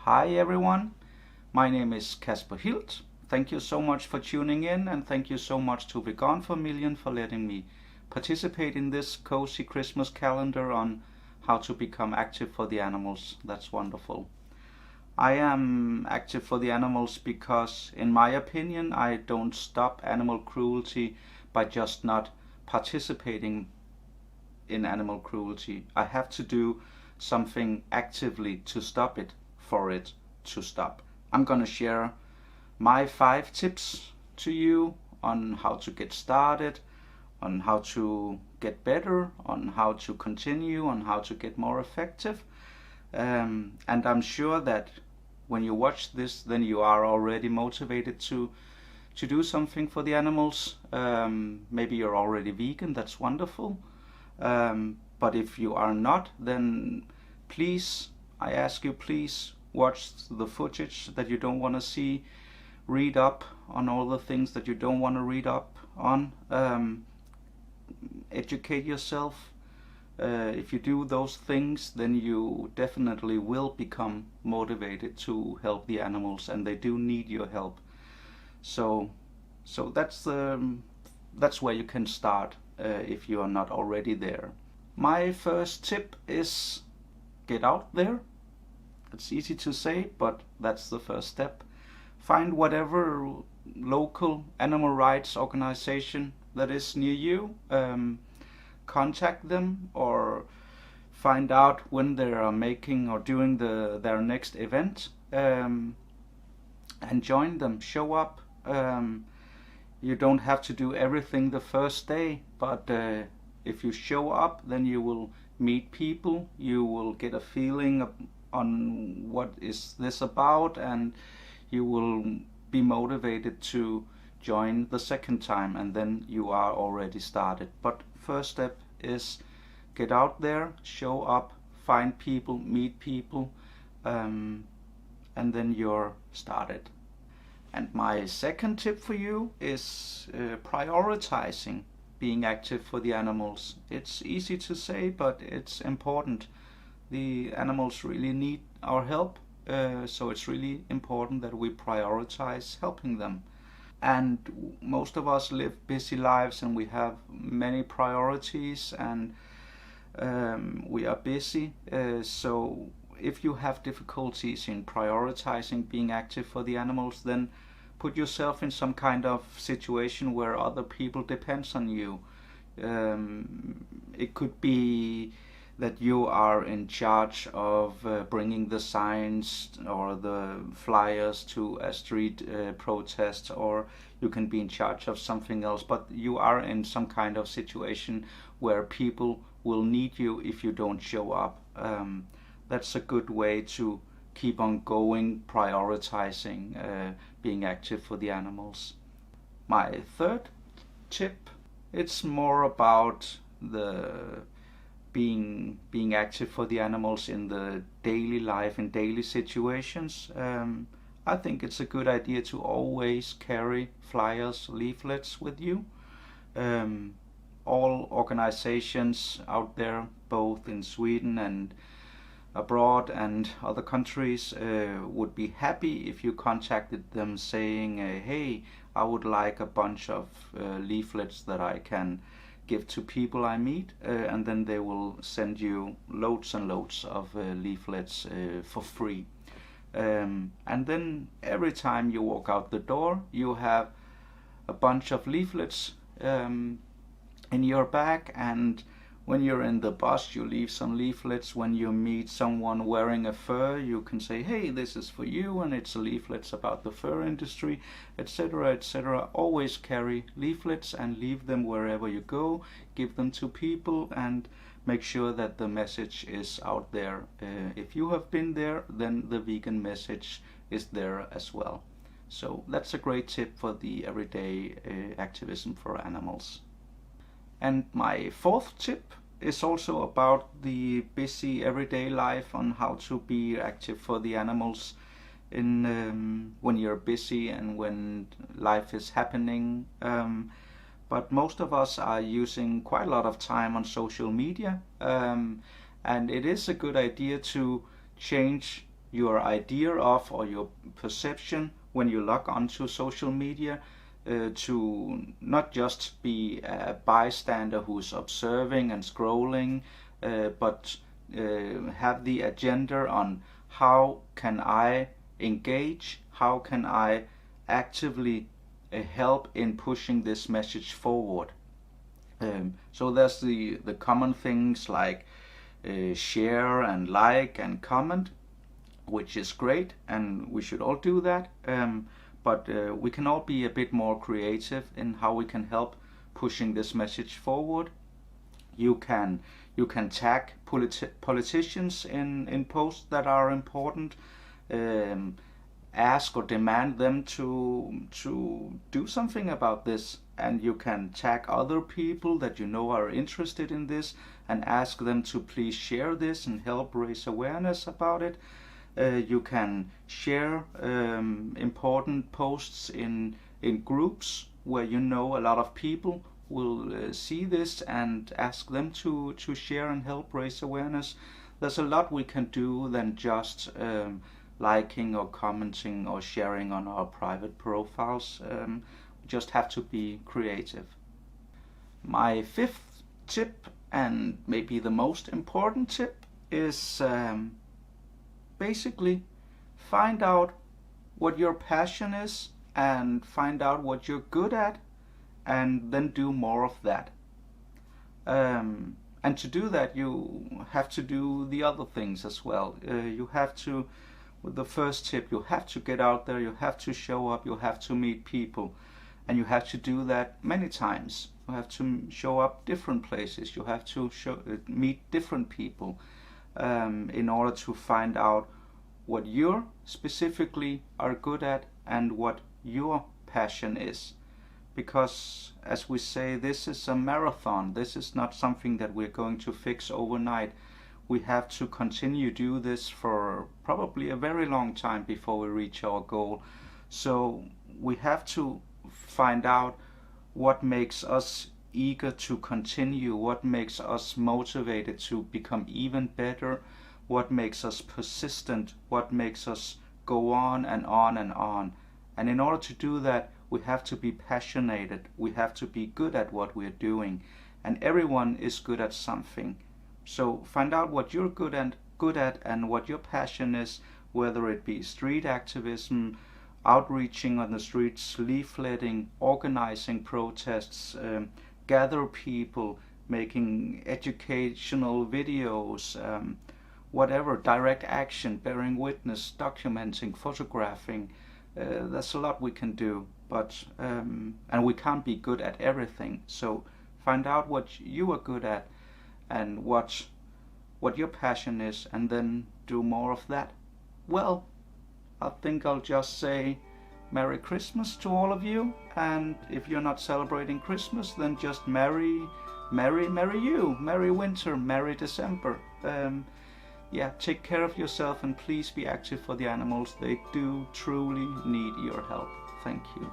Hi everyone, my name is Casper Hilt. Thank you so much for tuning in, and thank you so much to Vegan for Million for letting me participate in this cozy Christmas calendar on how to become active for the animals. That's wonderful. I am active for the animals because, in my opinion, I don't stop animal cruelty by just not participating in animal cruelty. I have to do something actively to stop it, for it to stop. I'm gonna share my 5 tips to you on how to get started, on how to get better, on how to continue, on how to get more effective. And I'm sure that when you watch this, then you are already motivated to do something for the animals. Maybe you're already vegan, that's wonderful. But if you are not, then please, I ask you, please watch the footage that you don't want to see, read up on all the things that you don't want to read up on, educate yourself. If you do those things, then you definitely will become motivated to help the animals, and they do need your help. So that's where you can start if you are not already there. My first tip is get out there. It's easy to say, but that's the first step. Find whatever local animal rights organization that is near you. Contact them or find out when they are making or doing their next event, and join them. Show up. You don't have to do everything the first day, but if you show up, then you will meet people. You will get a feeling on what is this about, and you will be motivated to join the second time, and then you are already started. But first step is get out there, show up, find people, meet people, and then you're started. And my second tip for you is prioritizing being active for the animals. It's easy to say, but it's important. The animals really need our help, so it's really important that we prioritize helping them. And most of us live busy lives, and we have many priorities, and we are busy. So if you have difficulties in prioritizing being active for the animals, then put yourself in some kind of situation where other people depends on you. It could be that you are in charge of bringing the signs or the flyers to a street protest, or you can be in charge of something else, but you are in some kind of situation where people will need you if you don't show up. That's a good way to keep on going, prioritizing being active for the animals. My third tip, it's more about the being active for the animals in the daily life, in daily situations. I think it's a good idea to always carry flyers, leaflets with you. All organizations out there, both in Sweden and abroad and other countries, would be happy if you contacted them saying, hey, I would like a bunch of leaflets that I can give to people I meet, and then they will send you loads and loads of leaflets for free. And then every time you walk out the door, you have a bunch of leaflets in your bag, and when you're in the bus, you leave some leaflets. When you meet someone wearing a fur, you can say, hey, this is for you, and it's leaflets about the fur industry, etc., etc. Always carry leaflets and leave them wherever you go. Give them to people and make sure that the message is out there. If you have been there, then the vegan message is there as well. So that's a great tip for the everyday activism for animals. And my fourth tip is also about the busy everyday life, on how to be active for the animals in when you're busy and when life is happening. But most of us are using quite a lot of time on social media, and it is a good idea to change your idea of or your perception when you log onto social media, to not just be a bystander who's observing and scrolling, but have the agenda on how can I engage, how can I actively help in pushing this message forward. So there's the common things like share and like and comment, which is great, and we should all do that. But we can all be a bit more creative in how we can help pushing this message forward. You can tag politicians in posts that are important. Ask or demand them to do something about this, and you can tag other people that you know are interested in this and ask them to please share this and help raise awareness about it. You can share important posts in groups where you know a lot of people will see this, and ask them to share and help raise awareness. There's a lot we can do than just liking or commenting or sharing on our private profiles. We just have to be creative. My fifth tip, and maybe the most important tip, is basically find out what your passion is and find out what you're good at, and then do more of that. And to do that, you have to do the other things as well. You have to, with the first tip, you have to get out there, you have to show up, you have to meet people, and you have to do that many times. You have to show up different places, you have to meet different people, in order to find out what you specifically are good at and what your passion is. Because, as we say, this is a marathon. This is not something that we're going to fix overnight. We have to continue to do this for probably a very long time before we reach our goal. So we have to find out what makes us eager to continue, what makes us motivated to become even better, what makes us persistent, what makes us go on and on and on. And in order to do that, we have to be passionate, we have to be good at what we're doing, and everyone is good at something. So find out what you're good at and what your passion is, whether it be street activism, outreaching on the streets, leafletting, organizing protests, gather people, making educational videos, whatever, direct action, bearing witness, documenting, photographing. There's a lot we can do, but and we can't be good at everything. So find out what you are good at and what your passion is, and then do more of that. Well, I think I'll just say Merry Christmas to all of you, and if you're not celebrating Christmas, then just Merry you, Merry Winter, Merry December. Yeah, take care of yourself and please be active for the animals. They do truly need your help. Thank you.